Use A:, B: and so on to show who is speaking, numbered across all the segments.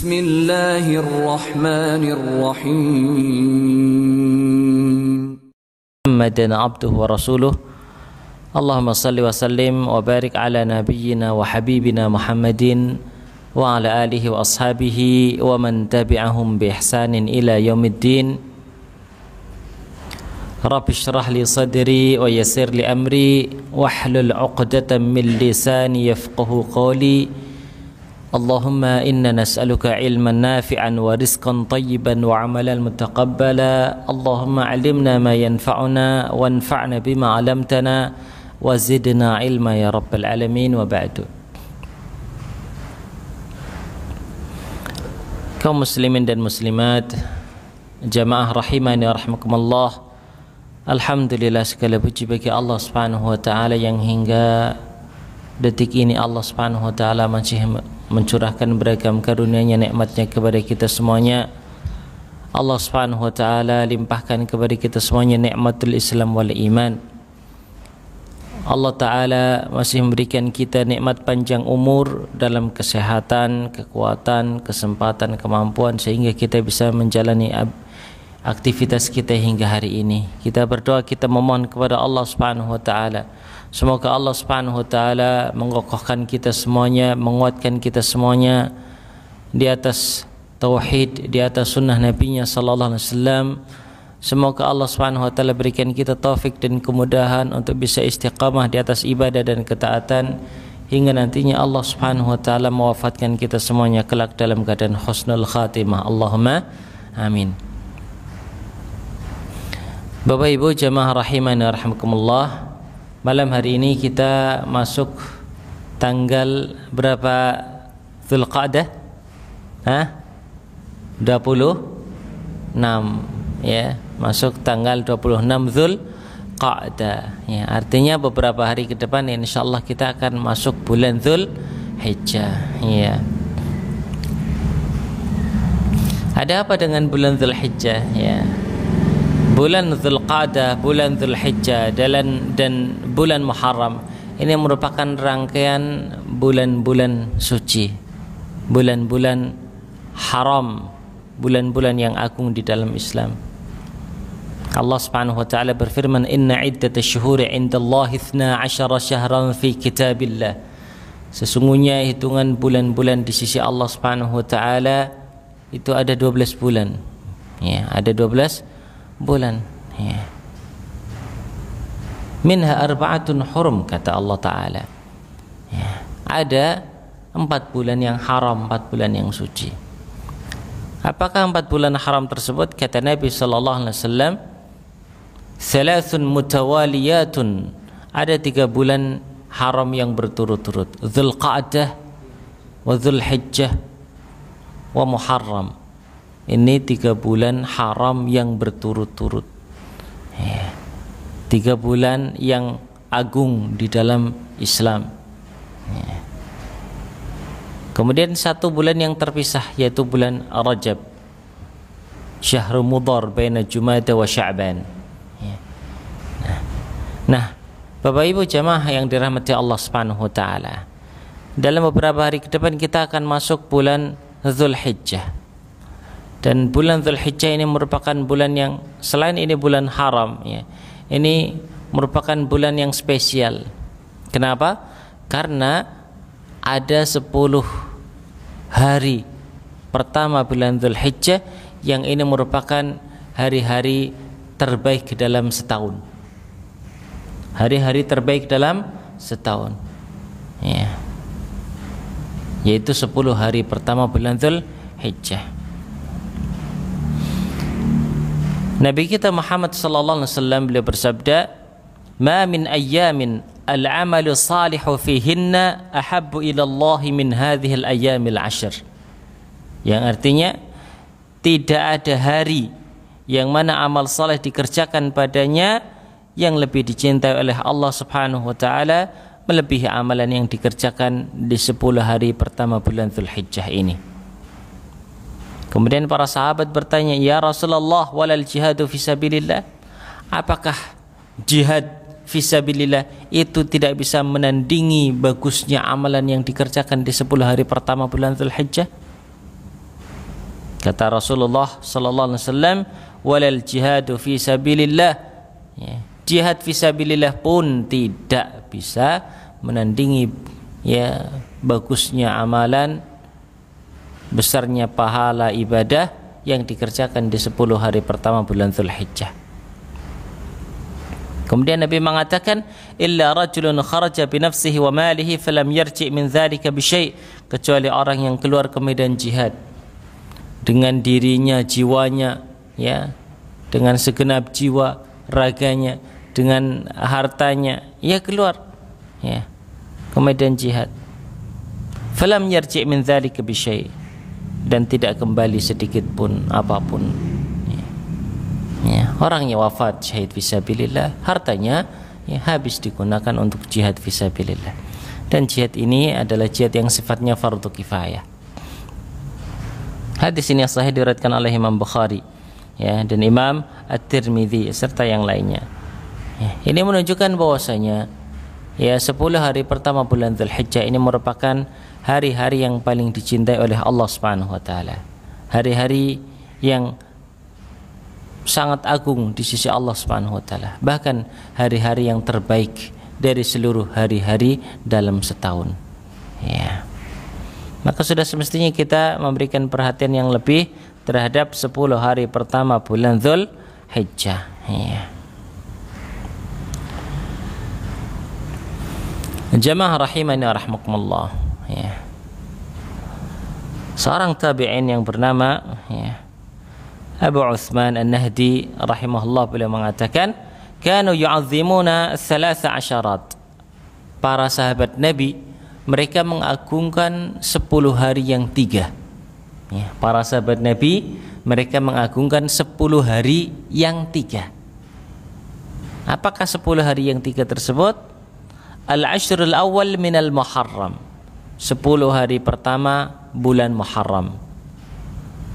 A: Bismillahirrahmanirrahim.
B: Muhammadan abduhu wa rasuluh. Allahumma salli wa sallim wa barik ala nabiyyina wa habibina Muhammadin wa ala alihi wa ashabihi wa man tabi'ahum bi ihsanin ila yaumiddin. Rabbi shrah li sadri wa yassir li amri wahlul 'uqdatam min lisani yafqahu qawli. Allahumma inna nas'aluka ilman nafi'an wa rizqan tayyiban wa amalan mutaqabbala. Allahumma 'allimna ma yanfa'una wanfa'na bima 'allamtana wa zidna ilma ya rabbal alamin, wa ba'du. Kaum muslimin dan muslimat, jamaah rahimani wa rahmakumullah. Alhamdulillah, segala puji bagi Allah Subhanahu wa taala yang hingga detik ini Allah Subhanahu wa taala masih mencurahkan beragam karunia-Nya, nikmat-Nya kepada kita semuanya. Allah Subhanahu wa taala limpahkan kepada kita semuanya nikmatul Islam wal iman. Allah taala masih memberikan kita nikmat panjang umur dalam kesehatan, kekuatan, kesempatan, kemampuan sehingga kita bisa menjalani aktivitas kita hingga hari ini. Kita berdoa, kita memohon kepada Allah Subhanahu wa taala, semoga Allah Subhanahu wa taala mengokohkan kita semuanya, menguatkan kita semuanya di atas tauhid, di atas sunnah Nabi-Nya sallallahu alaihi wasallam. Semoga Allah Subhanahu wa taala berikan kita taufik dan kemudahan untuk bisa istiqamah di atas ibadah dan ketaatan hingga nantinya Allah Subhanahu wa taala mewafatkan kita semuanya kelak dalam keadaan husnul khatimah. Allahumma amin. Bapak Ibu jamaah rahimani wa rahmakumullah, malam hari ini kita masuk tanggal berapa Dzulqa'dah? 26 ya, masuk tanggal 26 Dzulqa'dah ya, artinya beberapa hari ke depan insyaallah kita akan masuk bulan Dzulhijjah ya. Ada apa dengan bulan Dzulhijjah ya? Bulan Dzulqa'dah, bulan Dzulhijjah dan bulan Muharram ini merupakan rangkaian bulan-bulan suci, bulan-bulan haram, bulan-bulan yang agung di dalam Islam. Allah Subhanahu wa taala berfirman, "Inna iddatash syuhuri 'indallahi 12 syahran fi kitabillah." Sesungguhnya hitungan bulan-bulan di sisi Allah Subhanahu wa taala itu ada 12 bulan. Ya, ada 12 bulan ya. Minha arba'atun hurum, kata Allah taala ya. Ada 4 bulan yang haram, 4 bulan yang suci. Apakah 4 bulan haram tersebut? Kata Nabi sallallahu alaihi wasallam, "Thalathun mutawaliyatun." Ada 3 bulan haram yang berturut-turut, Dzulqa'dah wa Dzulhijjah wa Muharram. Ini 3 bulan haram yang berturut-turut ya. 3 bulan yang agung di dalam Islam ya. Kemudian 1 bulan yang terpisah, yaitu bulan Rajab, Syahrul Mudhar baina Jumada wa Sya'ban ya. Nah, Bapak Ibu jamaah yang dirahmati Allah Subhanahu wa taala, dalam beberapa hari ke depan kita akan masuk bulan Dzulhijjah. Dan bulan Dzulhijjah ini merupakan bulan yang selain ini bulan haram ya, ini merupakan bulan yang spesial. Kenapa? Karena ada 10 hari pertama bulan Dzulhijjah yang ini merupakan hari-hari terbaik dalam setahun. Hari-hari terbaik dalam setahun ya. Yaitu 10 hari pertama bulan Dzulhijjah. Nabi kita Muhammad sallallahu alaihi wasallam beliau bersabda, "Ma min ayyamin al-'amalu salihu fihinna ahabbu ila Allah min hadhihi al-ayyamil 'ashr." Yang artinya tidak ada hari yang mana amal saleh dikerjakan padanya yang lebih dicintai oleh Allah Subhanahu wa taala melebihi amalan yang dikerjakan di 10 hari pertama bulan Dzulhijjah ini. Kemudian para sahabat bertanya, "Ya Rasulullah, walal jihadu fisabilillah?" Apakah jihad fisabilillah itu tidak bisa menandingi bagusnya amalan yang dikerjakan di 10 hari pertama bulan Dzulhijjah? Kata Rasulullah sallallahu alaihi wasallam, "Walal jihadu fi sabilillah." Ya, jihad fi sabilillah pun tidak bisa menandingi ya bagusnya amalan, besarnya pahala ibadah yang dikerjakan di 10 hari pertama bulan Dzulhijjah. Kemudian Nabi mengatakan, "Illa rajulun kharaja bi nafsihi wa malihi falam yarji' min dzalika bi syai'." Kecuali orang yang keluar ke medan jihad dengan dirinya, jiwanya, ya, dengan segenap jiwa, raganya, dengan hartanya, ia keluar, ya, ke medan jihad. Falam yarji' min dzalika bi syai', dan tidak kembali sedikit pun apapun. Ya, orang yang wafat syahid fisabilillah, hartanya ya, habis digunakan untuk jihad fisabilillah. Dan jihad ini adalah jihad yang sifatnya fardu kifayah. Hadis ini sahih diriwayatkan oleh Imam Bukhari, ya, dan Imam At-Tirmidzi serta yang lainnya. Ya, ini menunjukkan bahwasanya ya 10 hari pertama bulan Dzulhijjah ini merupakan hari-hari yang paling dicintai oleh Allah Subhanahu wa taala. Hari-hari yang sangat agung di sisi Allah Subhanahu wa taala. Bahkan hari-hari yang terbaik dari seluruh hari-hari dalam setahun. Ya. Maka sudah semestinya kita memberikan perhatian yang lebih terhadap 10 hari pertama bulan Dzulhijjah. Ya. Jamaah rahimani wa rahmakumullah. Ya. Seorang tabi'in yang bernama ya, Abu Uthman An-Nahdi rahimahullah, beliau mengatakan, kanu yu'azzimuna 13. Para sahabat Nabi mereka mengagungkan 10 hari yang 3. Ya, para sahabat Nabi mereka mengagungkan 10 hari yang 3. Apakah 10 hari yang 3 tersebut? Al-ashrul awal minal Muharram, 10 hari pertama bulan Muharram.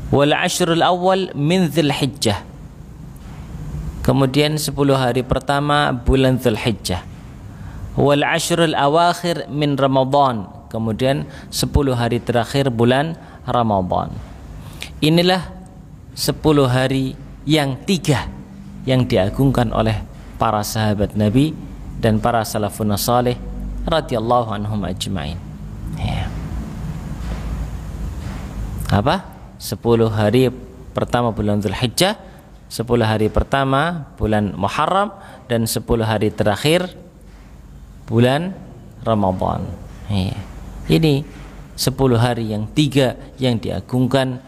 B: Wal ashrul awal min Dzulhijjah, kemudian 10 hari pertama bulan Dzulhijjah. Wal ashrul awakhir min Ramadan, kemudian 10 hari terakhir bulan Ramadan. Inilah 10 hari yang 3 yang diagungkan oleh para sahabat Nabi dan para salafun salih radhiyallahu anhum ajma'in. Ya. Apa? 10 hari pertama bulan Dzulhijjah, 10 hari pertama bulan Muharram, dan 10 hari terakhir bulan Ramadan. Ya. Ini 10 hari yang 3 yang diagungkan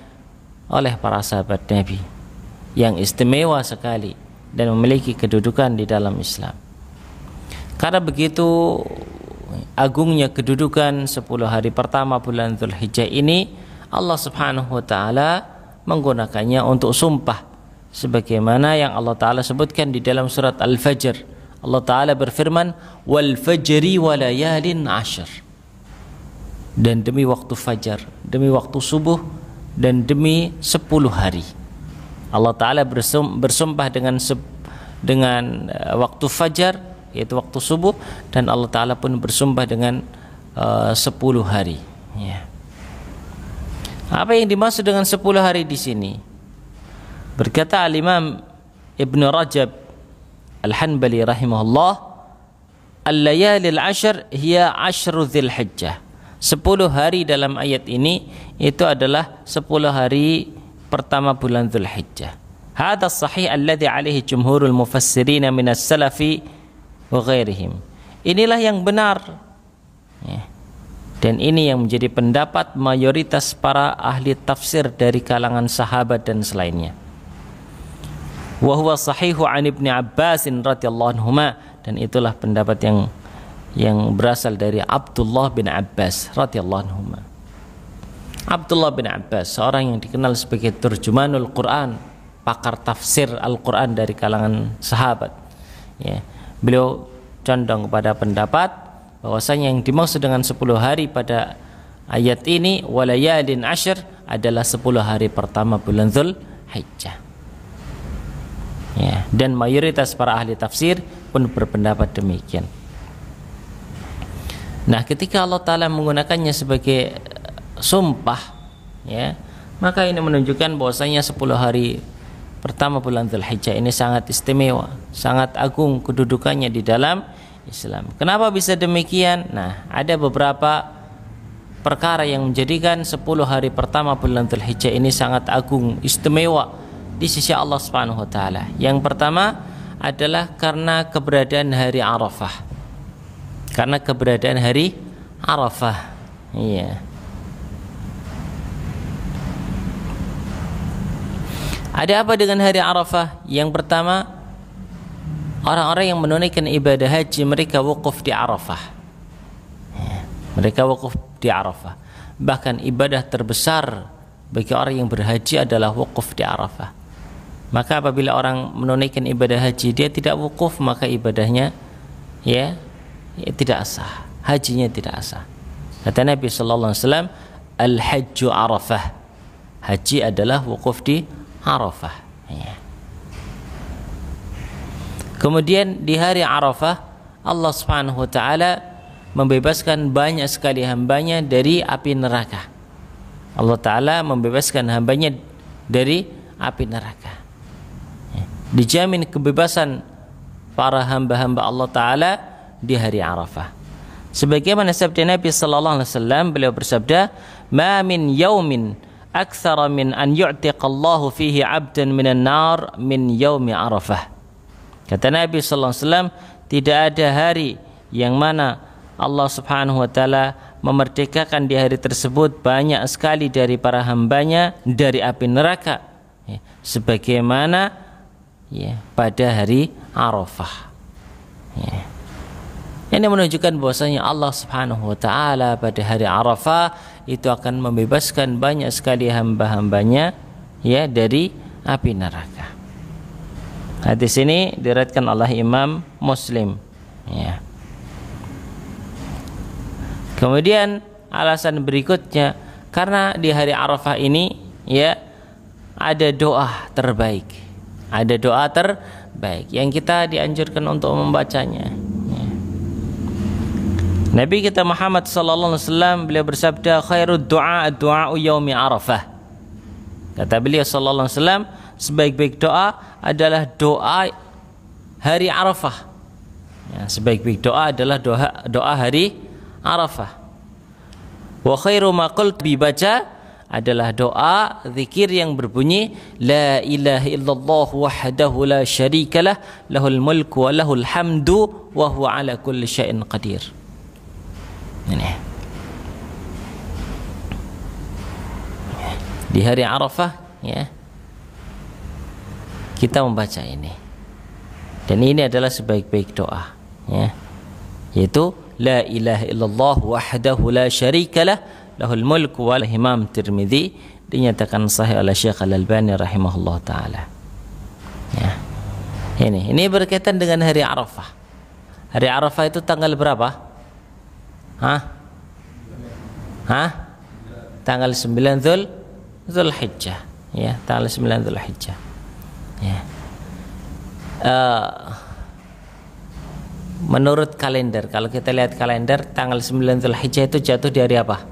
B: oleh para sahabat Nabi, yang istimewa sekali dan memiliki kedudukan di dalam Islam. Karena begitu agungnya kedudukan 10 hari pertama bulan Dzulhijjah ini, Allah Subhanahu wa taala menggunakannya untuk sumpah, sebagaimana yang Allah taala sebutkan di dalam surat Al-Fajr. Allah taala berfirman, "Wal fajri wa layalin 'ashr." Dan demi waktu fajar, demi waktu subuh, dan demi 10 hari. Allah taala bersumpah dengan waktu fajar, yaitu waktu subuh, dan Allah taala pun bersumpah dengan 10 hari. Ya. Apa yang dimaksud dengan 10 hari di sini? Berkata Al-Imam Ibn Rajab Al-Hanbali rahimahullah, "Al-layalil 'ashr hiya 'ashru Dzulhijjah." 10 hari dalam ayat ini itu adalah 10 hari pertama bulan Dzulhijjah. Hadha sahih alladhi alaihi jumhurul mufassirin minas salafi wa ghairihim. Inilah yang benar. Ya. Dan ini yang menjadi pendapat mayoritas para ahli tafsir dari kalangan sahabat dan selainnya. Wa huwa sahihu an Ibnu Abbas radhiyallahu anhuma, dan itulah pendapat yang berasal dari Abdullah bin Abbas radhiyallahu anhuma. Abdullah bin Abbas, seorang yang dikenal sebagai turjumanul Quran, pakar tafsir Al-Quran dari kalangan sahabat. Ya. Beliau condong kepada pendapat bahwasanya yang dimaksud dengan 10 hari pada ayat ini walayalin 'ashr adalah 10 hari pertama bulan Dzulhijjah. Ya, dan mayoritas para ahli tafsir pun berpendapat demikian. Nah, ketika Allah Ta'ala menggunakannya sebagai sumpah, ya, Maka ini menunjukkan bahwasanya 10 hari pertama bulan Dzulhijjah ini sangat istimewa, sangat agung kedudukannya di dalam Islam. Kenapa bisa demikian? Nah, ada beberapa perkara yang menjadikan 10 hari pertama bulan Dzulhijjah ini sangat agung, istimewa di sisi Allah Subhanahu wa taala. Yang pertama adalah karena keberadaan hari Arafah. Karena keberadaan hari Arafah. Iya. Ada apa dengan hari Arafah? Yang pertama, orang-orang yang menunaikan ibadah haji mereka wukuf di Arafah. Mereka wukuf di Arafah. Bahkan ibadah terbesar bagi orang yang berhaji adalah wukuf di Arafah. Maka apabila orang menunaikan ibadah haji dia tidak wukuf, maka ibadahnya ya tidak sah, hajinya tidak sah. Kata Nabi sallallahu alaihi wasallam, al-hajju Arafah. Haji adalah wukuf di Arafah. Ya. Kemudian di hari Arafah Allah Subhanahu wa taala membebaskan banyak sekali hambanya dari api neraka. Allah taala membebaskan hambanya dari api neraka. Ya. Dijamin kebebasan para hamba-hamba Allah taala di hari Arafah. Sebagaimana sabda Nabi sallallahu alaihi wasallam, beliau bersabda, "Ma min yaumin akthara min an yu'tiqallahu fihi 'abdan minan nar min yaumi Arafah." Kata Nabi sallallahu alaihi wasallam, tidak ada hari yang mana Allah Subhanahu wa taala memerdekakan di hari tersebut banyak sekali dari para hambanya dari api neraka, ya, sebagaimana ya pada hari Arafah. Ya. Ini menunjukkan bahwasanya Allah Subhanahu wa taala pada hari Arafah itu akan membebaskan banyak sekali hamba-hambanya ya dari api neraka. Hadis ini diriwayatkan oleh Imam Muslim. Ya. Kemudian alasan berikutnya, karena di hari Arafah ini ya ada doa terbaik. Ada doa terbaik yang kita dianjurkan untuk membacanya. Nabi kita Muhammad sallallahu alaihi wasallam beliau bersabda, khairud du'a du'a'u yaumi Arafah. Kata beliau sallallahu alaihi wasallam, sebaik-baik doa adalah doa hari Arafah. Ya, sebaik-baik doa adalah doa hari Arafah. Wa khairu ma qult dibaca adalah doa zikir yang berbunyi la ilaha illallah wahdahu la syarikalah lahul mulku wa lahul hamdu wa huwa ala kulli syai'in qadir. Ini. Di hari Arafah ya kita membaca ini. Dan ini adalah sebaik-baik doa ya. Yaitu la ilaha illallah wahdahu la syarikalah lahul mulku wal Imam Tirmidzi dinyatakan sahih oleh Syekh Al-Albani rahimahullah taala. Ya. Ini berkaitan dengan hari Arafah. Hari Arafah itu tanggal berapa? Tanggal 9 Dzulhijjah. Ya, tanggal 9 Dzulhijjah. Ya. Menurut kalender, kalau kita lihat kalender, tanggal 9 Dzulhijjah itu jatuh di hari apa?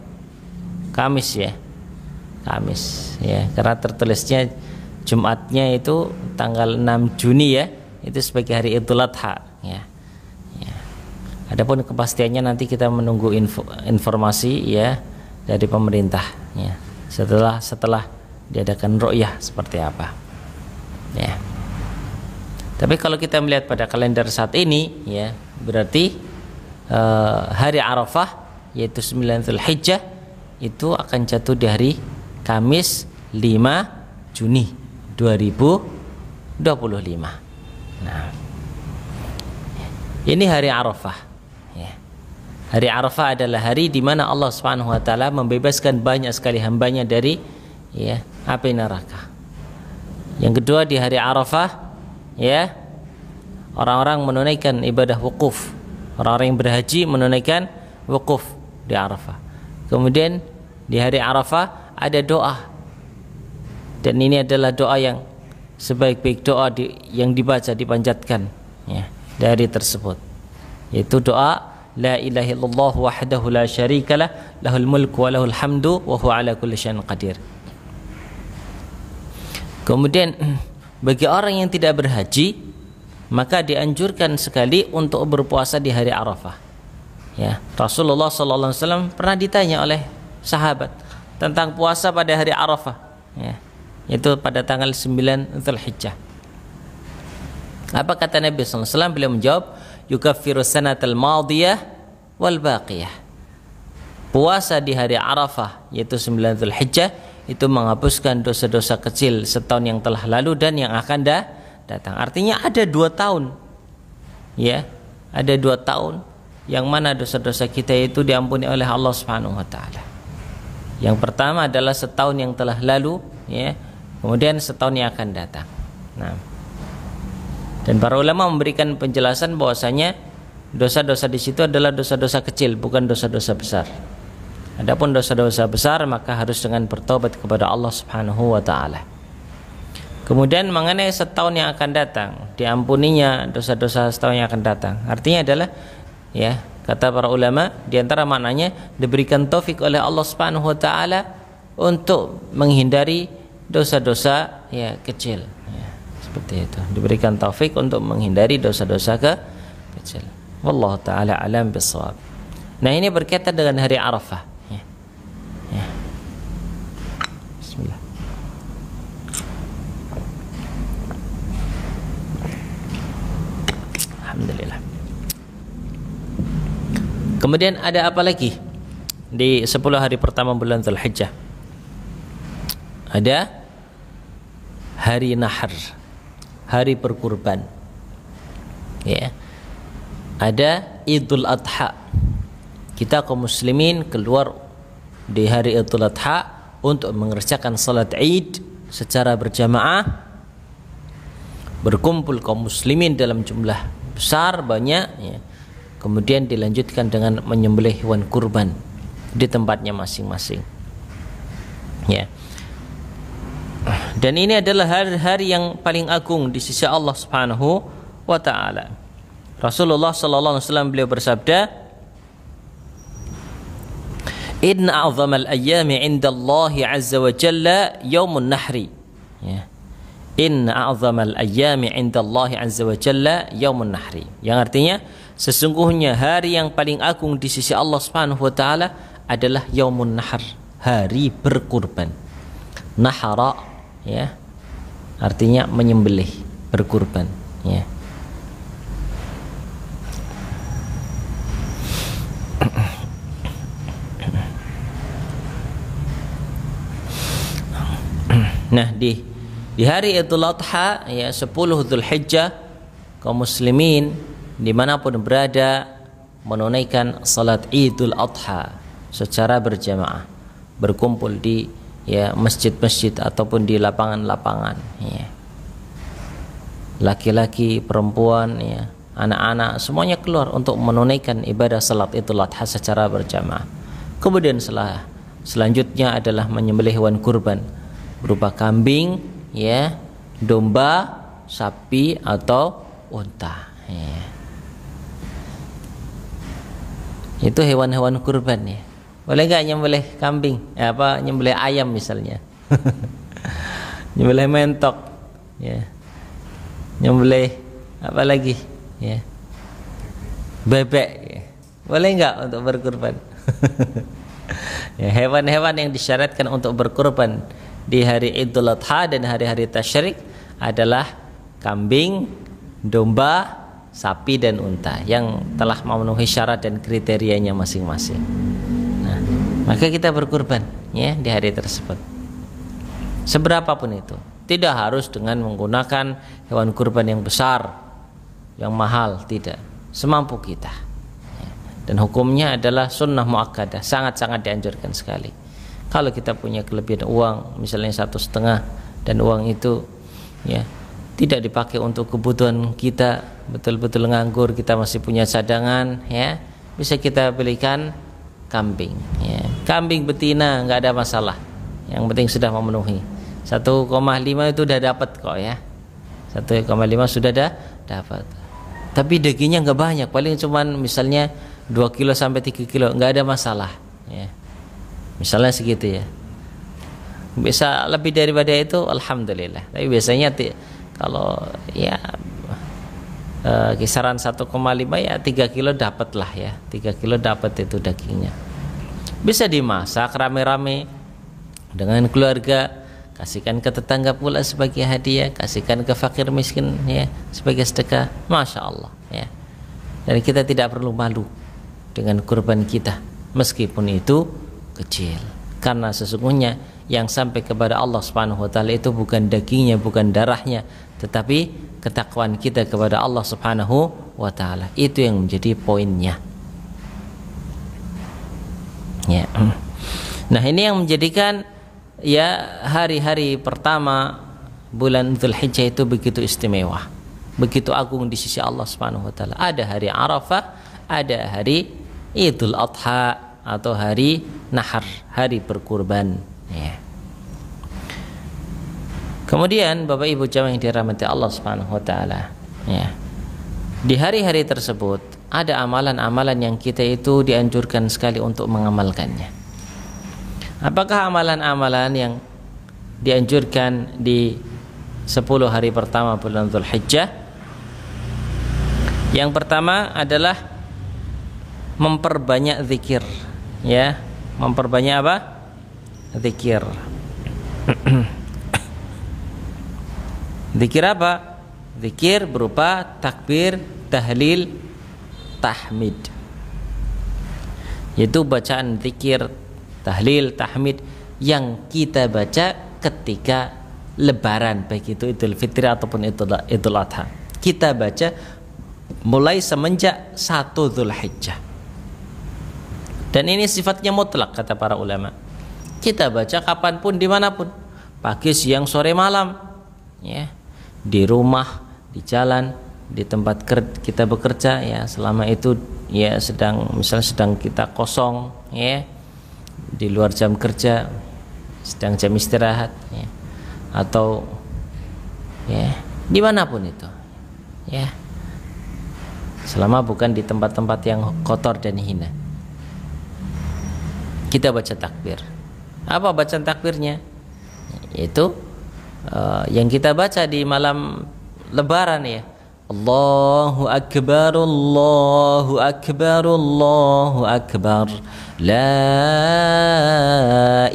B: Kamis ya. Kamis ya, karena tertulisnya Jumatnya itu tanggal 6 Juni ya. Itu sebagai hari Idul Adha ya. Adapun kepastiannya nanti kita menunggu informasi ya dari pemerintah ya. Setelah diadakan ru'yah seperti apa. Ya. Tapi kalau kita melihat pada kalender saat ini ya, berarti hari Arafah yaitu 9 Dzulhijjah itu akan jatuh di hari Kamis 5 Juni 2025. Nah, ini hari Arafah. Hari Arafah adalah hari di mana Allah Subhanahu wa taala membebaskan banyak sekali hambanya dari ya api neraka. Yang kedua, di hari Arafah ya orang-orang menunaikan ibadah wukuf. Orang-orang yang berhaji menunaikan wukuf di Arafah. Kemudian di hari Arafah ada doa. Dan ini adalah doa yang sebaik-baik doa yang dibaca, dipanjatkan ya dari tersebut. Yaitu doa la ilaha illallah wahdahu la syarikalah lahul mulku wa lahul hamdu wa huwa ala kulli syai'in qadir. Kemudian bagi orang yang tidak berhaji, maka dianjurkan sekali untuk berpuasa di hari Arafah. Ya, Rasulullah SAW pernah ditanya oleh sahabat tentang puasa pada hari Arafah, ya, itu pada tanggal 9 Dzulhijjah. Apa kata Nabi SAW? Beliau menjawab, yukaffiru sanatal madiyah wal baqiyah. Puasa di hari Arafah yaitu 9 Dzulhijjah itu menghapuskan dosa-dosa kecil setahun yang telah lalu dan yang akan datang. Artinya ada 2 tahun, ya, ada 2 tahun yang mana dosa-dosa kita itu diampuni oleh Allah Subhanahu wa taala. Yang pertama adalah setahun yang telah lalu, ya, kemudian setahun yang akan datang. Nah, dan para ulama memberikan penjelasan bahwasanya dosa-dosa di situ adalah dosa-dosa kecil, bukan dosa-dosa besar. Adapun dosa-dosa besar maka harus dengan bertobat kepada Allah Subhanahu wa taala. Kemudian mengenai setahun yang akan datang, diampuninya dosa-dosa setahun yang akan datang. Artinya adalah, ya, kata para ulama, di antara maknanya diberikan taufik oleh Allah Subhanahu wa taala untuk menghindari dosa-dosa, ya, kecil. Ya, seperti itu. Diberikan taufik untuk menghindari dosa-dosa kecil. Wallahu taala alam bissawab. Nah, ini berkaitan dengan hari Arafah. Ya. Ya. Bismillah. Alhamdulillah. Kemudian ada apa lagi di 10 hari pertama bulan Dzulhijjah? Ada hari Nahr, hari berkurban. Ya. Ada Idul Adha. Kita kaum muslimin keluar di hari Idul Adha untuk mengerjakan salat Id secara berjamaah, berkumpul kaum muslimin dalam jumlah besar, banyak, ya. Kemudian dilanjutkan dengan menyembelih hewan kurban di tempatnya masing-masing, ya. Dan ini adalah hari-hari yang paling agung di sisi Allah Subhanahu wa taala. Rasulullah sallallahu alaihi wasallam beliau bersabda, "Inna a'zamal ayyami 'indallahi 'azza wa jalla yaumun nahri." Ya. Inna a'zamal ayyami 'indallahi 'azza wa jalla yaumun nahri. Yang artinya sesungguhnya hari yang paling agung di sisi Allah Subhanahu wa taala adalah yaumun nahr, hari berkurban. Nahara, ya, artinya menyembelih, berkurban, ya. Nah, di hari Idul Adha, ya, 10 Dzulhijjah, kaum muslimin dimanapun berada menunaikan salat Idul Adha secara berjamaah, berkumpul di, ya, masjid-masjid ataupun di lapangan-lapangan, ya. Laki-laki, perempuan, ya, anak-anak semuanya keluar untuk menunaikan ibadah salat Idul Adha secara berjamaah. Kemudian selanjutnya adalah menyembelih hewan kurban berupa kambing, ya, domba, sapi atau unta, ya. Itu hewan-hewan kurban, ya. Boleh nggak nyembelih kambing? Ya, apa nyembelih ayam misalnya? Nyembelih mentok, ya. Nyembelih apa lagi? Ya. Bebek, ya. Boleh nggak untuk berkurban? Ya, hewan-hewan yang disyaratkan untuk berkurban di hari Idul Adha dan hari-hari tasyrik adalah kambing, domba, sapi dan unta yang telah memenuhi syarat dan kriterianya masing-masing. Nah, maka kita berkurban, ya, di hari tersebut. Seberapapun itu, tidak harus dengan menggunakan hewan kurban yang besar, yang mahal, tidak. Semampu kita. Ya. Dan hukumnya adalah sunnah muakkadah, sangat-sangat dianjurkan sekali. Kalau kita punya kelebihan uang, misalnya 1,5, dan uang itu, ya, tidak dipakai untuk kebutuhan kita, betul-betul nganggur, kita masih punya cadangan, ya, bisa kita belikan kambing, ya. Kambing betina nggak ada masalah, yang penting sudah memenuhi 1,5 itu udah dapat kok, ya. 1,5 sudah dapat. Tapi dagingnya nggak banyak, paling cuman misalnya 2 kilo sampai 3 kilo, nggak ada masalah, ya. Misalnya segitu, ya. Bisa lebih daripada itu alhamdulillah. Tapi biasanya kalau ya kisaran 1,5 ya 3 kilo dapat lah ya. 3 kilo dapat itu dagingnya. Bisa dimasak rame-rame dengan keluarga, kasihkan ke tetangga pula sebagai hadiah, kasihkan ke fakir miskin ya sebagai sedekah. Masya Allah ya. Dan kita tidak perlu malu dengan kurban kita meskipun itu kecil, karena sesungguhnya yang sampai kepada Allah Subhanahu wa taala itu bukan dagingnya, bukan darahnya, tetapi ketakwaan kita kepada Allah Subhanahu wa taala. Itu yang menjadi poinnya. Ya. Nah, ini yang menjadikan ya hari-hari pertama bulan Dzulhijjah itu begitu istimewa, begitu agung di sisi Allah Subhanahu wa taala. Ada hari Arafah, ada hari Idul Adha atau hari Nahar, hari berkurban ya. Kemudian Bapak Ibu jamaah yang dirahmati Allah Subhanahu wa taala ya. Di hari-hari tersebut ada amalan-amalan yang kita itu dianjurkan sekali untuk mengamalkannya. Apakah amalan-amalan yang dianjurkan di 10 hari pertama bulan Dzulhijjah? Yang pertama adalah memperbanyak zikir ya. Memperbanyak apa? Zikir. Zikir apa? Zikir berupa takbir, tahlil, tahmid. Yaitu bacaan zikir, tahlil, tahmid yang kita baca ketika lebaran, baik itu Idul Fitri ataupun Idul Adha. Kita baca mulai semenjak 1 Dzulhijjah. Dan ini sifatnya mutlak kata para ulama. Kita baca kapanpun, dimanapun, pagi, siang, sore, malam ya. Di rumah, di jalan, di tempat kita bekerja ya, selama itu ya misalnya sedang kita kosong ya, di luar jam kerja, sedang jam istirahat ya, atau ya dimanapun itu ya, selama bukan di tempat-tempat yang kotor dan hina, kita baca takbir. Apa bacaan takbirnya? Yaitu yang kita baca di malam lebaran ya. Allahu Akbar, Allahu Akbar, Allahu Akbar, La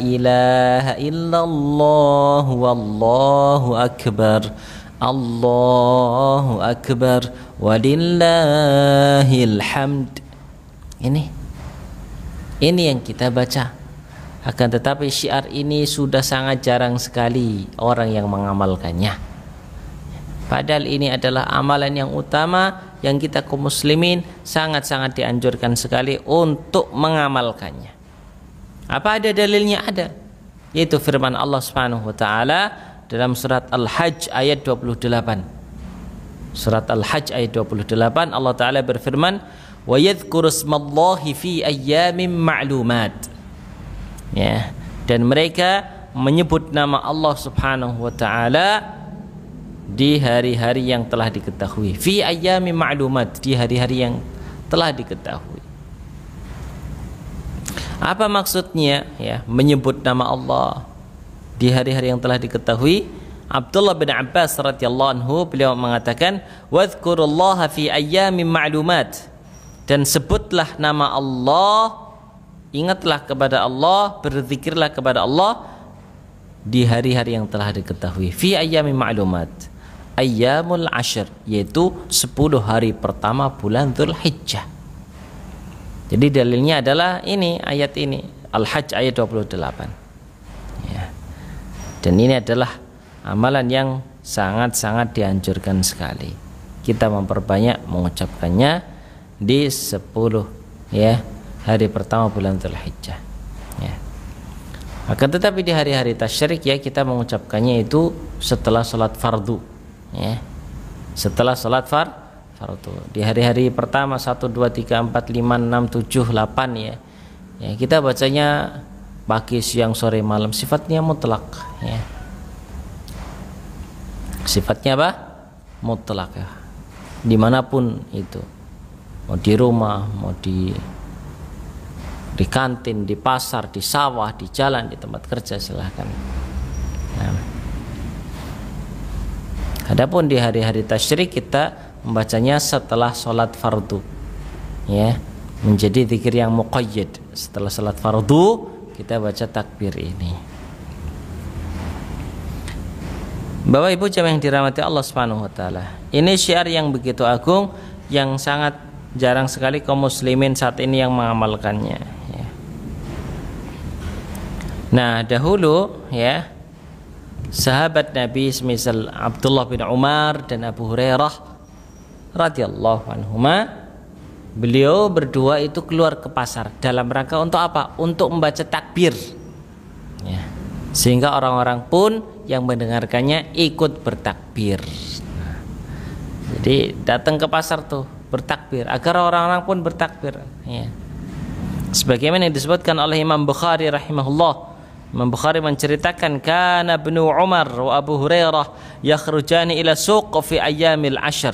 B: ilaha illallah, Wallahu Akbar, Allahu Akbar, Walillahil hamd. Ini yang kita baca. Akan tetapi syiar ini sudah sangat jarang sekali orang yang mengamalkannya. Padahal ini adalah amalan yang utama yang kita kaum muslimin sangat-sangat dianjurkan sekali untuk mengamalkannya. Apa ada dalilnya? Ada. Yaitu firman Allah Subhanahu wa taala dalam surat Al-Hajj ayat 28. Surat Al-Hajj ayat 28 Allah taala berfirman, "Wa yadhkuru ismallahi fi ayyamin ma'lumat." Ya, dan mereka menyebut nama Allah Subhanahu wa taala di hari-hari yang telah diketahui. Fi ayyamin ma'lumat, di hari-hari yang telah diketahui. Apa maksudnya ya menyebut nama Allah di hari-hari yang telah diketahui? Abdullah bin Abbas radhiyallahu anhu beliau mengatakan, "Wadhkurullaha fi ayyamin ma'lumat." Dan sebutlah nama Allah, ingatlah kepada Allah, berzikirlah kepada Allah di hari-hari yang telah diketahui. Fi ayyamin ma'lumat, ayyamul ashr, yaitu 10 hari pertama bulan Dzulhijjah. Jadi dalilnya adalah ini, ayat ini, Al-Hajj ayat 28 ya. Dan ini adalah amalan yang sangat-sangat dianjurkan sekali kita memperbanyak mengucapkannya di 10 ya hari pertama bulan Dzulhijjah ya. Akan tetapi di hari-hari tasyrik ya kita mengucapkannya itu setelah sholat fardu ya. Setelah sholat fardu di hari-hari pertama 1, 2, 3, 4, 5, 6, 7, 8 ya. Ya kita bacanya pagi, siang, sore, malam, sifatnya mutlak ya. Sifatnya apa? Mutlak ya. Dimanapun itu, mau di rumah, mau di kantin, di pasar, di sawah, di jalan, di tempat kerja, silahkan Adapun di hari-hari tasyrik kita membacanya setelah sholat fardu, ya, menjadi zikir yang muqayyad. Setelah sholat fardu kita baca takbir ini. Bapak Ibu jamaah yang dirahmati Allah Subhanahu wa taala, ini syiar yang begitu agung yang sangat jarang sekali kaum muslimin saat ini yang mengamalkannya, ya. Nah, dahulu, ya, sahabat Nabi semisal Abdullah bin Umar dan Abu Hurairah radhiyallahu anhuma, beliau berdua itu keluar ke pasar dalam rangka untuk apa? Untuk membaca takbir, ya. Sehingga orang-orang pun yang mendengarkannya ikut bertakbir. Jadi datang ke pasar tuh bertakbir agar orang-orang pun bertakbir, ya. Sebagaimana yang disebutkan oleh Imam Bukhari rahimahullah. Imam Bukhari menceritakan kana Ibnu Umar wa Abu Hurairah yakhrujani ila suq fi ayyamil ashr.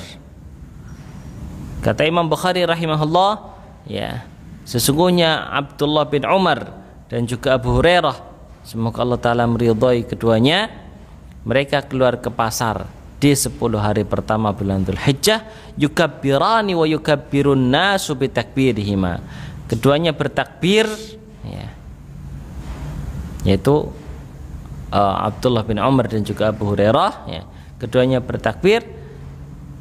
B: Kata Imam Bukhari rahimahullah, ya, sesungguhnya Abdullah bin Umar dan juga Abu Hurairah, semoga Allah Ta'ala meridhai keduanya, mereka keluar ke pasar di 10 hari pertama bulan Dzulhijjah, yukabbirani wa yukabbirun nasu bitakbirihima. Keduanya bertakbir, ya, yaitu Abdullah bin Umar dan juga Abu Hurairah, ya, keduanya bertakbir,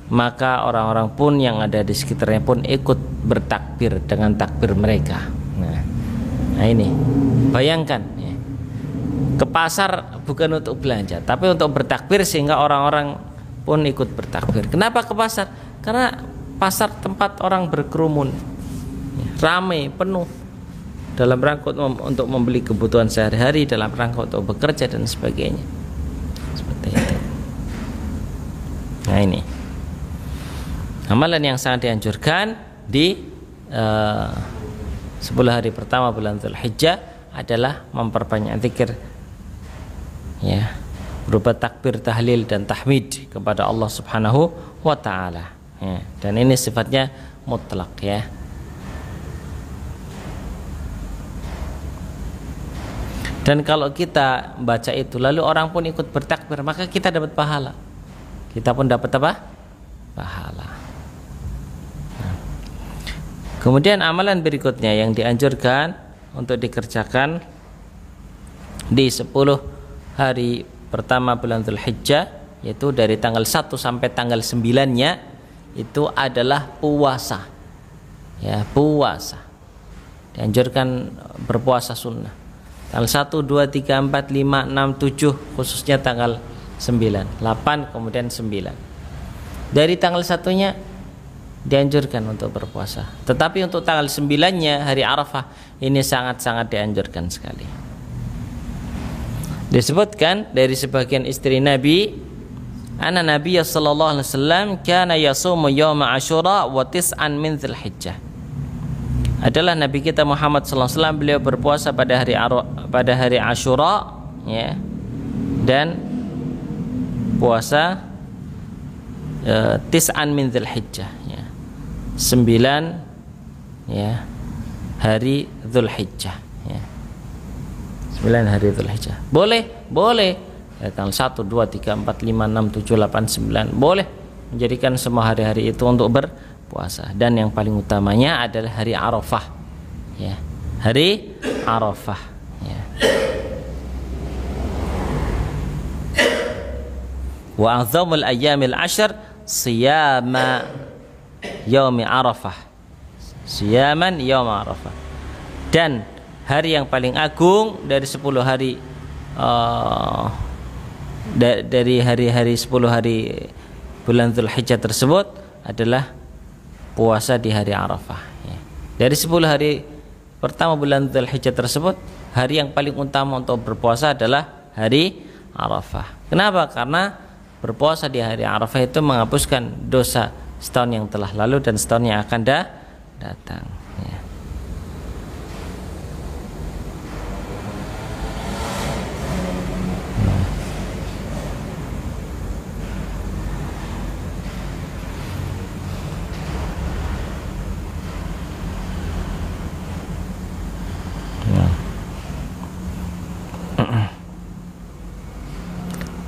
B: maka orang-orang pun yang ada di sekitarnya pun ikut bertakbir dengan takbir mereka. Nah ini bayangkan, ya, ke pasar bukan untuk belanja tapi untuk bertakbir sehingga orang-orang pun ikut bertakbir. Kenapa ke pasar? Karena pasar tempat orang berkerumun, ya, ramai, penuh, dalam rangka untuk membeli kebutuhan sehari-hari, dalam rangka untuk bekerja dan sebagainya. Seperti itu. Nah ini amalan yang sangat dianjurkan di 10 hari pertama bulan Dzulhijjah adalah memperbanyak zikir, ya, berupa takbir, tahlil dan tahmid kepada Allah Subhanahu wa taala, ya. Dan ini sifatnya mutlak, ya. Dan kalau kita baca itu lalu orang pun ikut bertakbir, maka kita dapat pahala. Kita pun dapat apa? Pahala. Kemudian amalan berikutnya yang dianjurkan untuk dikerjakan di 10 hari pertama bulan Dzulhijjah, yaitu dari tanggal 1 sampai tanggal 9-nya, itu adalah puasa, ya, puasa. Dianjurkan berpuasa sunnah tanggal 1, 2, 3, 4, 5, 6, 7, khususnya tanggal 9, 8, kemudian 9. Dari tanggal 1-nya dianjurkan untuk berpuasa, tetapi untuk tanggal 9-nya hari Arafah ini sangat-sangat dianjurkan sekali. Disebutkan dari sebagian istri Nabi, anna Nabiy sallallahu alaihi wasallam kana yasumu yauma Asyura wa tis'an min Dzulhijjah. Adalah Nabi kita Muhammad sallallahu alaihi wasallam, beliau berpuasa pada hari Asyura, ya, dan puasa tis'an min Dzulhijjah, ya, 9, ya, hari Dzulhijjah, ya, 9 hari Dzulhijjah. Boleh ya, tanggal 1, 2, 3, 4, 5, 6, 7, 8, 9, boleh menjadikan semua hari-hari itu untuk berpuasa. Dan yang paling utamanya adalah hari Arafah, ya, hari Arafah, ya. Wa a'zamul ayyamil ashr siyama yaumi Arafah, siyaman yaum Arafah. Dan hari yang paling agung dari 10 hari dari hari-hari 10 hari bulan Dzulhijjah tersebut adalah puasa di hari Arafah, ya. Dari 10 hari pertama bulan Dzulhijjah tersebut, hari yang paling utama untuk berpuasa adalah hari Arafah. Kenapa? Karena berpuasa di hari Arafah itu menghapuskan dosa setahun yang telah lalu dan setahun yang akan datang, ya.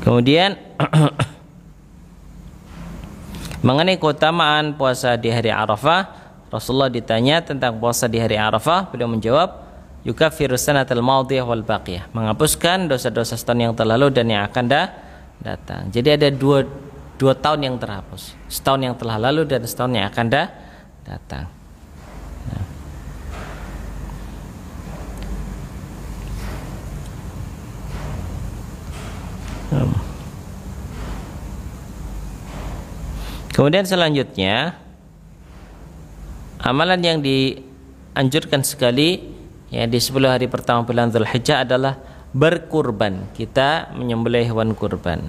B: Kemudian Mengenai keutamaan puasa di hari Arafah, Rasulullah ditanya tentang puasa di hari Arafah, beliau menjawab, yukaffiru sanatal madiyah wal baqiyah, menghapuskan dosa-dosa setahun yang telah lalu dan yang akan datang. Jadi ada dua tahun yang terhapus, setahun yang telah lalu dan setahun yang akan datang. Kemudian selanjutnya, amalan yang dianjurkan sekali ya di 10 hari pertama bulan Dzulhijjah adalah berkurban. Kita menyembelih hewan kurban.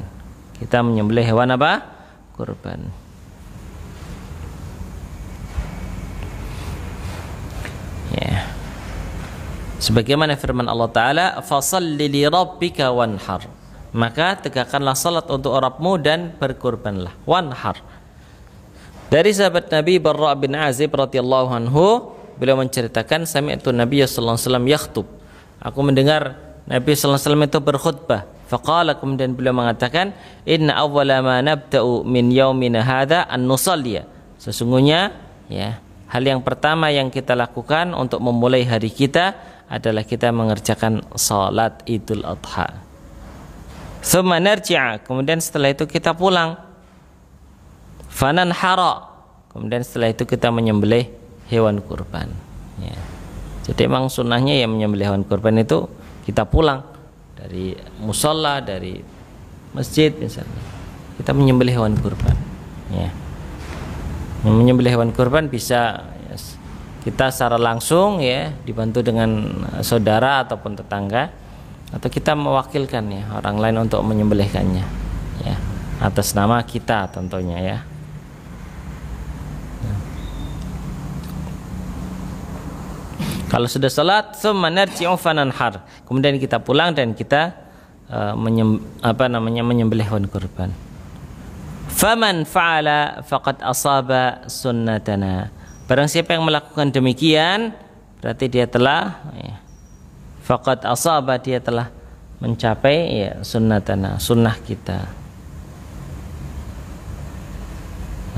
B: Kita menyembelih hewan apa? Kurban. Ya. Sebagaimana firman Allah Ta'ala, fasalli li rabbika wanhar. Maka tegakkanlah salat untuk Rabbmu dan berkurbanlah. Wanhar. Dari sahabat Nabi Barra bin Azib radhiyallahu anhu, beliau menceritakan, sami'tu Nabi sallallahu alaihi wasallam yakhthub. Aku mendengar Nabi sallallahu alaihi wasallam itu berkhutbah. Faqala, kemudian beliau mengatakan, inna awwala ma nabda'u min yaumina hadza an nusalliya. Sesungguhnya ya, hal yang pertama yang kita lakukan untuk memulai hari kita adalah kita mengerjakan salat Idul Adha. Tsumma narji'a, kemudian setelah itu kita pulang. Fananhara, kemudian setelah itu kita menyembelih hewan kurban ya. Jadi memang sunnahnya ya menyembelih hewan kurban itu kita pulang dari musola, dari masjid misalnya, kita menyembelih hewan kurban ya. Menyembelih hewan kurban bisa ya, kita secara langsung ya, dibantu dengan saudara ataupun tetangga, atau kita mewakilkan ya orang lain untuk menyembelihkannya ya, atas nama kita tentunya ya. Kalau sudah salat, tsumma narji'u fananhar, kemudian kita pulang dan kita menyembelih hewan kurban. Faman fa'ala faqad asaba sunnatana. Barang siapa yang melakukan demikian, berarti dia telah ya, faqad asaba, dia telah mencapai ya sunnatana, sunnah kita.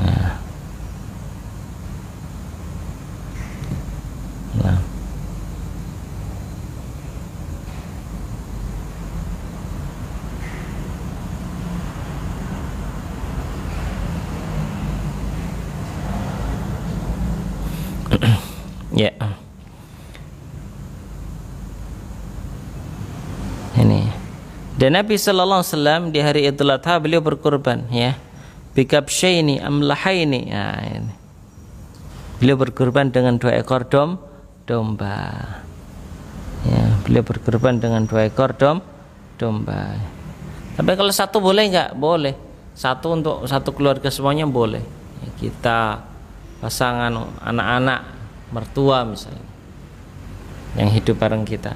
B: Nah. Ya. Ini. Dan Nabi sallallahu alaihi wasallam di hari Idul Adha beliau berkurban ya. Bikabsyaini amlahaini. Ya, ini. Beliau berkurban dengan 2 ekor domba. Ya, beliau berkurban dengan 2 ekor domba. Tapi kalau satu boleh enggak? Boleh. Satu untuk satu keluarga semuanya boleh. Ya, kita pasangan, anak-anak, mertua misalnya yang hidup bareng kita,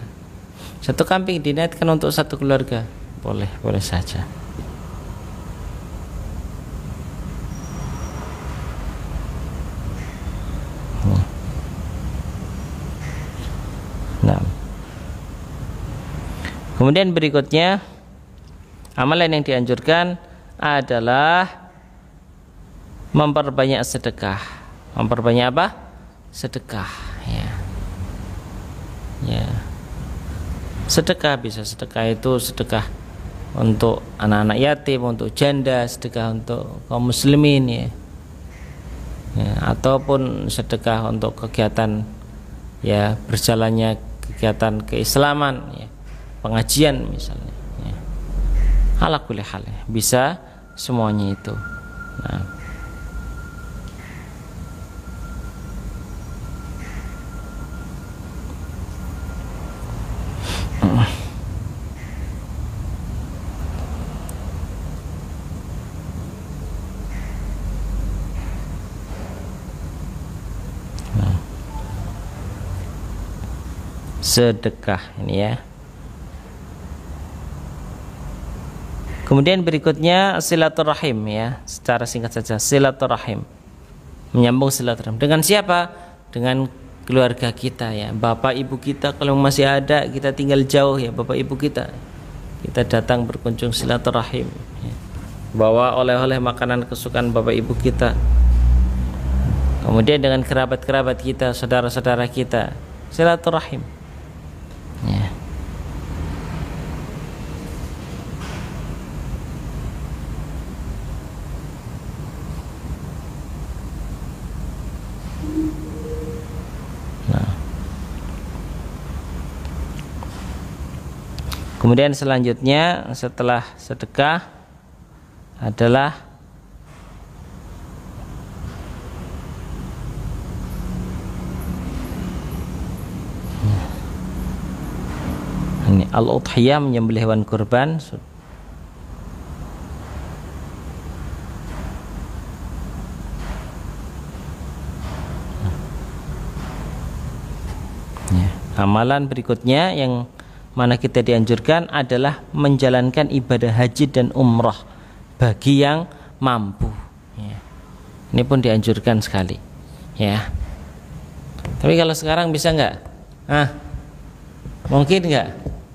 B: satu kambing diniatkan untuk satu keluarga, boleh saja. Nah, kemudian berikutnya amalan yang dianjurkan adalah memperbanyak sedekah. Memperbanyak apa? Sedekah ya. Ya. Sedekah bisa, sedekah itu sedekah untuk anak-anak yatim, untuk janda, sedekah untuk kaum muslimin ya. Ya, ataupun sedekah untuk kegiatan ya, berjalannya kegiatan keislaman ya, pengajian misalnya ya. Ala kulli hal ya, bisa semuanya itu. Nah, sedekah ini ya. Kemudian berikutnya silaturahim ya, secara singkat saja silaturahim, menyambung silaturahim dengan siapa? Dengan keluarga kita ya, bapak ibu kita kalau masih ada, kita tinggal jauh ya, bapak ibu kita datang berkunjung silaturahim ya. bawa oleh-oleh makanan kesukaan bapak ibu kita, kemudian dengan kerabat-kerabat kita, saudara-saudara kita, silaturahim ya. Kemudian selanjutnya setelah sedekah adalah ini al-udhiyah, menyembelih hewan kurban. Amalan berikutnya yang mana kita dianjurkan adalah menjalankan ibadah haji dan umrah bagi yang mampu ya. Ini pun dianjurkan sekali ya. Tapi kalau sekarang bisa nggak? Mungkin nggak?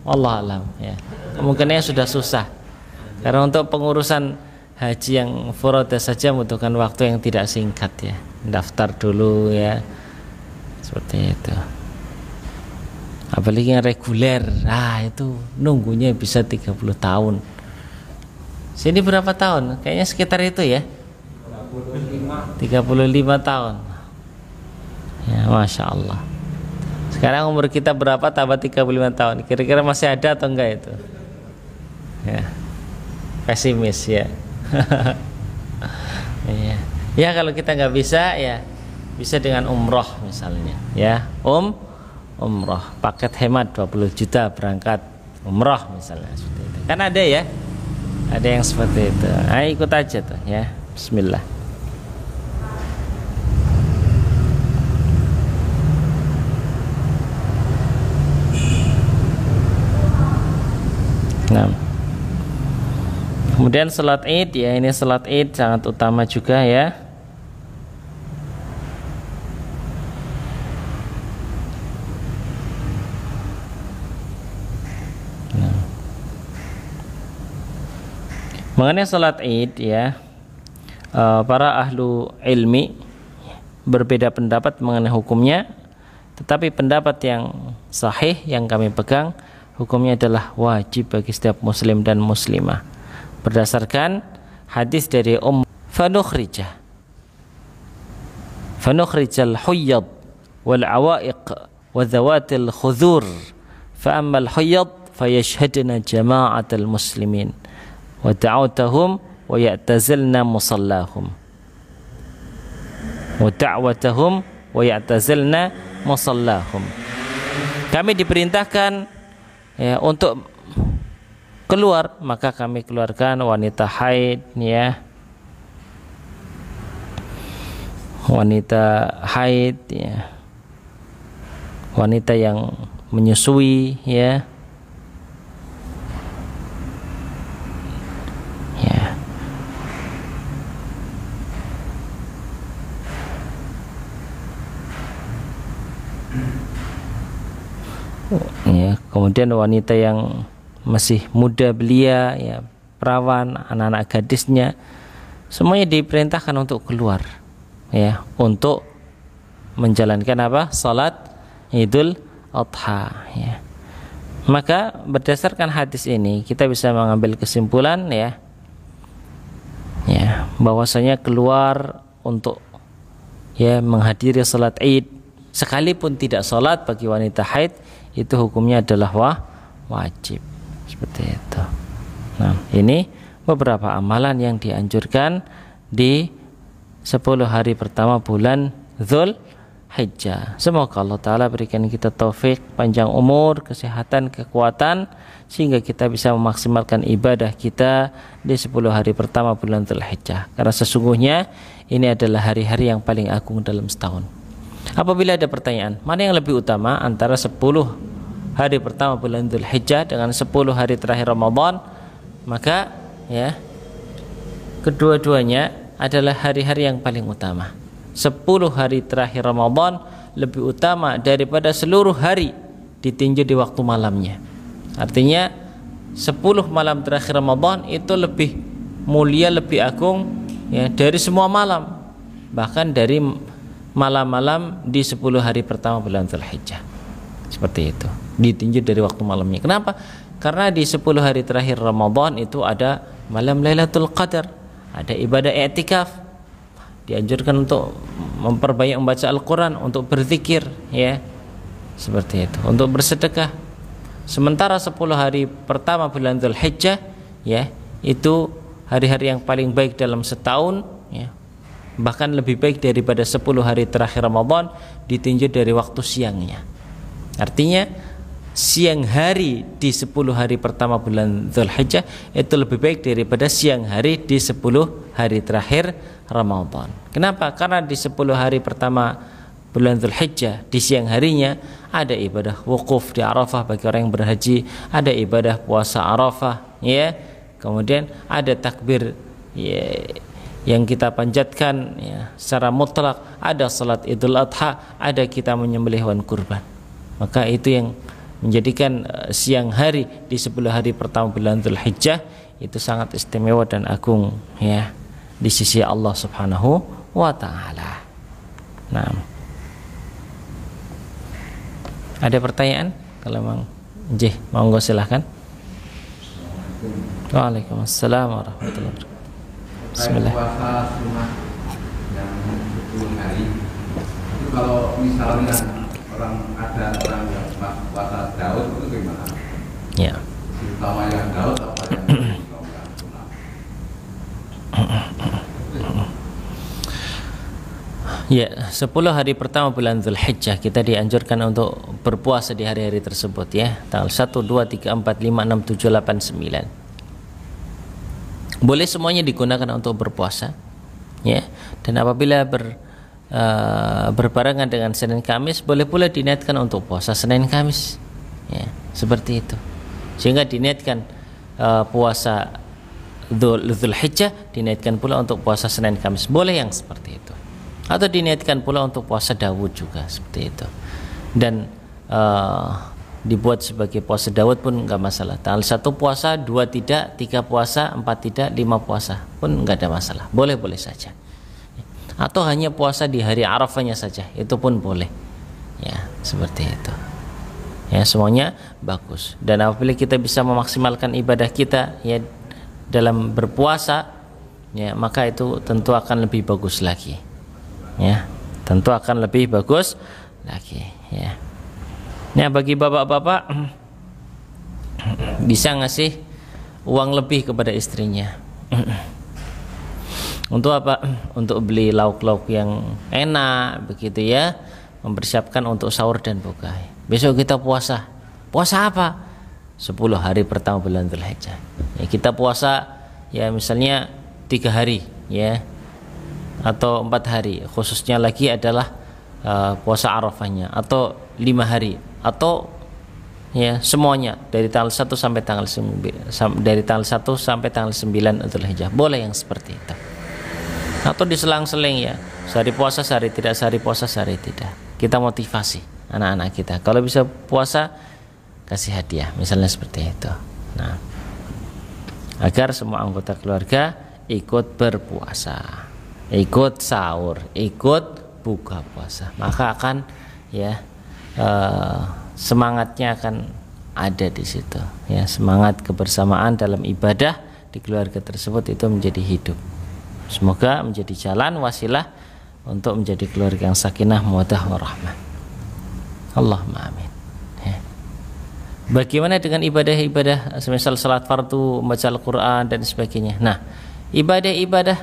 B: Allah alam ya. Kemungkinannya sudah susah karena untuk pengurusan haji yang furoda saja membutuhkan waktu yang tidak singkat ya. Daftar dulu ya, seperti itu. Apalagi yang reguler, itu nunggunya bisa 30 tahun. Sini berapa tahun? Kayaknya sekitar itu ya, 35 tahun ya, Masya Allah. Sekarang umur kita berapa tambah 35 tahun? Kira-kira masih ada atau enggak itu ya? Pesimis ya. Ya kalau kita nggak bisa ya, bisa dengan umroh misalnya ya, umroh paket hemat 20 juta berangkat umroh misalnya, seperti itu. Kan ada ya, ada yang seperti itu. Ikut aja tuh ya. Bismillah. Nah, kemudian salat Id ya, ini salat Id sangat utama juga ya. Mengenai salat Id ya, para ahlu ilmi berbeda pendapat mengenai hukumnya, tetapi pendapat yang sahih yang kami pegang, hukumnya adalah wajib bagi setiap muslim dan muslimah berdasarkan hadis dari fanukhrijal huyyad wal awaiq wa dhawatil khudhur fa ammal huyyad fayashhadna jama'atal muslimin wa da'awtahum wa ya'tazilna musallahum wa da'watahum wa ya'tazilna musallahum. Kami diperintahkan ya untuk keluar, maka kami keluarkan wanita haid ya, wanita haid ya, wanita yang menyusui ya, kemudian wanita yang masih muda belia ya, perawan, anak-anak gadisnya, semuanya diperintahkan untuk keluar ya, untuk menjalankan apa? Salat Idul Adha ya. Maka berdasarkan hadis ini kita bisa mengambil kesimpulan ya, bahwasanya keluar untuk ya menghadiri salat Id sekalipun tidak salat bagi wanita haid itu hukumnya adalah wajib, seperti itu. Nah, ini beberapa amalan yang dianjurkan di 10 hari pertama bulan Dzulhijjah. Semoga Allah Ta'ala berikan kita taufik, panjang umur, kesehatan, kekuatan, sehingga kita bisa memaksimalkan ibadah kita di 10 hari pertama bulan Dzulhijjah. Karena sesungguhnya ini adalah hari-hari yang paling agung dalam setahun. Apabila ada pertanyaan, mana yang lebih utama antara 10 hari pertama bulan Dzulhijjah dengan 10 hari terakhir Ramadan, maka ya kedua-duanya adalah hari-hari yang paling utama. 10 hari terakhir Ramadan lebih utama daripada seluruh hari ditinjau di waktu malamnya. Artinya 10 malam terakhir Ramadan itu lebih mulia, lebih agung ya dari semua malam, bahkan dari malam-malam di 10 hari pertama bulan Dzulhijjah. Seperti itu, ditinjau dari waktu malamnya. Kenapa? Karena di 10 hari terakhir Ramadan itu ada malam Lailatul Qadar, ada ibadah i'tikaf. Dianjurkan untuk memperbanyak membaca Al-Quran, untuk berzikir ya, seperti itu, untuk bersedekah. Sementara 10 hari pertama bulan Dzulhijjah ya, itu hari-hari yang paling baik dalam setahun ya, bahkan lebih baik daripada 10 hari terakhir Ramadan, ditinjau dari waktu siangnya. Artinya siang hari di 10 hari pertama bulan Dzulhijjah itu lebih baik daripada siang hari di 10 hari terakhir Ramadan. Kenapa? Karena di 10 hari pertama bulan Dzulhijjah di siang harinya ada ibadah wukuf di Arafah bagi orang yang berhaji, ada ibadah puasa Arafah ya. Kemudian ada takbir ya, yang kita panjatkan ya, secara mutlak, ada salat Idul Adha, ada kita menyembelih hewan kurban. Maka itu yang menjadikan siang hari di 10 hari pertama bulan Dzulhijjah itu sangat istimewa dan agung ya di sisi Allah Subhanahu wa taala. Nah, ada pertanyaan? Kalau Mang Jih, monggo silahkan. Waalaikumsalam warahmatullahi wabarakatuh. Bismillah.
A: Puasa sunnah yang 10 hari itu kalau misalnya ada orang yang puasa Daud itu gimana?
B: Ya.
A: Terutama yang Daud apa yang sunnah?
B: Ya, 10 hari pertama bulan Dzulhijjah kita dianjurkan untuk berpuasa di hari-hari tersebut ya. Tanggal 1, 2, 3, 4, 5, 6, 7, 8, 9. Boleh semuanya digunakan untuk berpuasa ya. Dan apabila berbarengan dengan Senin Kamis, boleh pula diniatkan untuk puasa Senin Kamis ya, seperti itu. Sehingga diniatkan puasa Dzulhijjah, diniatkan pula untuk puasa Senin Kamis, boleh yang seperti itu. Atau diniatkan pula untuk puasa Daud juga seperti itu. Dan dibuat sebagai puasa Daud pun enggak masalah. Tanggal 1 puasa, 2 tidak, 3 puasa, 4 tidak, 5 puasa pun enggak ada masalah. Boleh-boleh saja. Atau hanya puasa di hari Arafahnya saja, itu pun boleh. Ya, seperti itu. Ya, semuanya bagus. Dan apabila kita bisa memaksimalkan ibadah kita ya dalam berpuasa, ya maka itu tentu akan lebih bagus lagi. Ya, tentu akan lebih bagus lagi ya. Nah, bagi bapak-bapak bisa ngasih uang lebih kepada istrinya. Untuk apa? Untuk beli lauk-lauk yang enak begitu ya, mempersiapkan untuk sahur dan buka. Besok kita puasa. Puasa apa? 10 hari pertama bulan Dzulhijjah. Ya, kita puasa ya misalnya 3 hari ya, atau 4 hari. Khususnya lagi adalah puasa Arafahnya, atau 5 hari, atau ya semuanya dari tanggal 1 sampai tanggal 9, dari tanggal 1 sampai tanggal 9 Dzulhijjah. Boleh yang seperti itu. Atau diselang-seling ya, sehari puasa, sehari tidak, sehari puasa, sehari tidak. Kita motivasi anak-anak kita. Kalau bisa puasa, kasih hadiah, misalnya seperti itu. Nah, agar semua anggota keluarga ikut berpuasa, ikut sahur, ikut buka puasa, maka akan ya semangatnya akan ada di situ ya, semangat kebersamaan dalam ibadah di keluarga tersebut itu menjadi hidup. Semoga menjadi jalan wasilah untuk menjadi keluarga yang sakinah, mawaddah, warahmah. Allahumma amin ya. Bagaimana dengan ibadah-ibadah semisal salat fardu, membaca Al-Quran dan sebagainya? Nah, ibadah-ibadah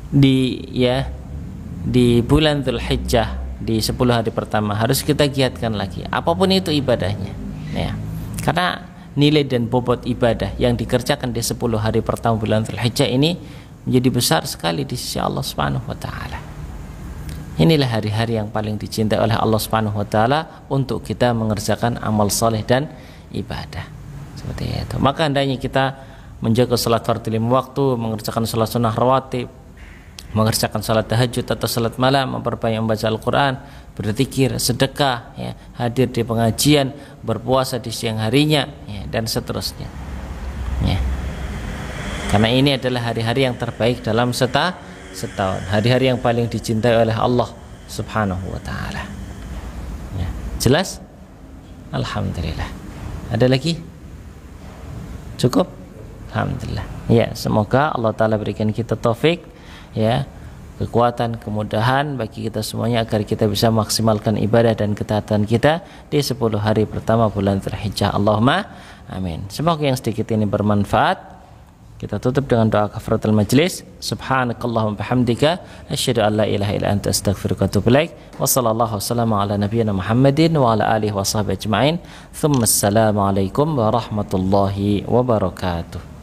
B: di bulan Dzulhijjah di 10 hari pertama harus kita giatkan lagi, apapun itu ibadahnya ya. Karena nilai dan bobot ibadah yang dikerjakan di 10 hari pertama bulan Dzulhijjah ini menjadi besar sekali di sisi Allah Subhanahu wa taala. Inilah hari-hari yang paling dicintai oleh Allah Subhanahu wa taala untuk kita mengerjakan amal saleh dan ibadah. Seperti itu. Maka hendaknya kita menjaga salat fardhu 5 waktu, mengerjakan salat sunnah rawatib, mengerjakan salat tahajud atau salat malam, memperbanyak membaca Al-Quran, berzikir, sedekah ya, hadir di pengajian, berpuasa di siang harinya ya, dan seterusnya ya. Karena ini adalah hari-hari yang terbaik dalam setahun, hari-hari yang paling dicintai oleh Allah Subhanahu wa taala. Ya, jelas? Alhamdulillah. Ada lagi? Cukup? Alhamdulillah. Ya, semoga Allah taala berikan kita taufik, ya, kekuatan, kemudahan bagi kita semuanya agar kita bisa maksimalkan ibadah dan ketaatan kita di 10 hari pertama bulan Dzulhijjah. Allahumma amin. Semoga yang sedikit ini bermanfaat. Kita tutup dengan doa kafaratul majlis. Subhanakallahumma bihamdika asyhadu an la ilaha illa anta astaghfiruka wa atubu ilaik. Wa sallallahu wasallam ala nabiyyina Muhammadin wa ala alihi wa sahbihi ajma'in. Tsumma assalamu alaikum warahmatullahi wabarakatuh.